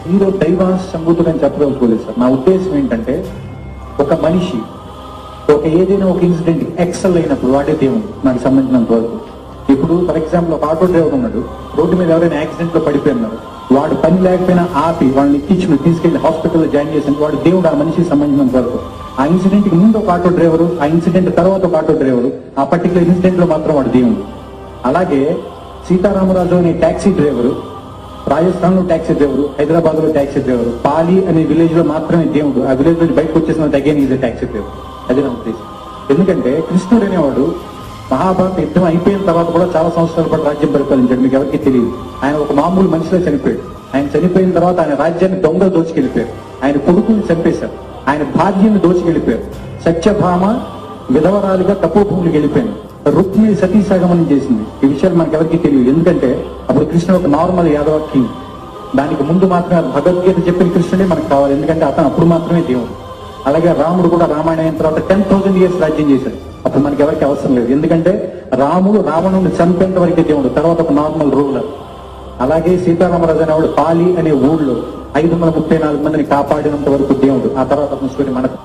Hero దైవ సంబూతుడు అని చెప్పదలుచుకోలేదు sir. నా ఉద్దేశం ఏంటంటే, ఒక మనిషి ఏదైనా ఒక ఇన్సిడెంట్ ఎక్సెల్ అయినప్పుడు వాడే దేవుడు నాకు సంబంధించినంత వరకు. ఇప్పుడు ఫర్ ఎగ్జాంపుల్ ఒక ఆటో డ్రైవర్ ఉన్నాడు, రోడ్డు మీద ఎవరైనా యాక్సిడెంట్ లో పడిపోయినారు, వాడు పని లేకపోయినా ఆపి వాళ్ళని ఎక్కించుకుని తీసుకెళ్లి హాస్పిటల్లో జాయిన్ చేసిన వాడు దేవుడు ఆ మనిషికి సంబంధించినంత వరకు. ఆ ఇన్సిడెంట్ కి ముందు ఒక ఆటో డ్రైవరు, ఆ ఇన్సిడెంట్ తర్వాత ఒక ఆటో డ్రైవరు, ఆ పర్టికులర్ ఇన్సిడెంట్ లో మాత్రం వాడు దేవుడు. అలాగే సీతారామరాజు అనే ట్యాక్సీ డ్రైవరు, రాజస్థాన్ లో ట్యాక్సీ డ్రైవరు, హైదరాబాద్ లో ట్యాక్సీ డ్రైవరు, పాలి అనే విలేజ్ లో మాత్రమే దేవుడు. ఆ విలేజ్ లో బయటకు వచ్చేసిన అగైన్ ఈజ్ ట్యాక్సీ డ్రైవర్. అది నా ఉద్దేశం. ఎందుకంటే కృష్ణుడు అనేవాడు మహాభారత యుద్ధం అయిపోయిన తర్వాత కూడా చాలా సంవత్సరాల పాటు రాజ్యం పరిపాలించాడు. మీకు ఎవరికి తెలియదు. ఆయన ఒక మామూలు మనిషిలో చనిపోయాడు. ఆయన చనిపోయిన తర్వాత ఆయన రాజ్యాన్ని దొంగలు దోచుకెళ్ళిపోయారు. ఆయన కొడుకుని చంపేశారు. ఆయన భార్యను దోచుకెళ్ళిపోయారు. సత్యభామ విధవరాలుగా తపోభూములకు వెళ్ళిపోయాను. రుక్మిణి సతీసాగమనం చేసింది. ఈ విషయాలు మనకు ఎవరికి తెలియదు. ఎందుకంటే అప్పుడు కృష్ణుడు ఒక నార్మల్ యాదవ కింగ్. దానికి ముందు మాత్రమే భగవద్గీత చెప్పిన కృష్ణుడే మనకు కావాలి. ఎందుకంటే అతను అప్పుడు మాత్రమే దేవుడు. అలాగే రాముడు కూడా రామాయణం అయిన తర్వాత 10,000 years రాజ్యం చేశాడు. అప్పుడు మనకి ఎవరికి అవసరం లేదు. ఎందుకంటే రాముడు రావణుని చంపేంత వరకే దేవుడు, తర్వాత ఒక నార్మల్ రూలర్. అలాగే సీతారామరాజు అనేవాడు పాలి అనే ఊళ్ళో 534 మందిని కాపాడినంత వరకు దేవుడు. ఆ తర్వాత స్టోరీ మనకు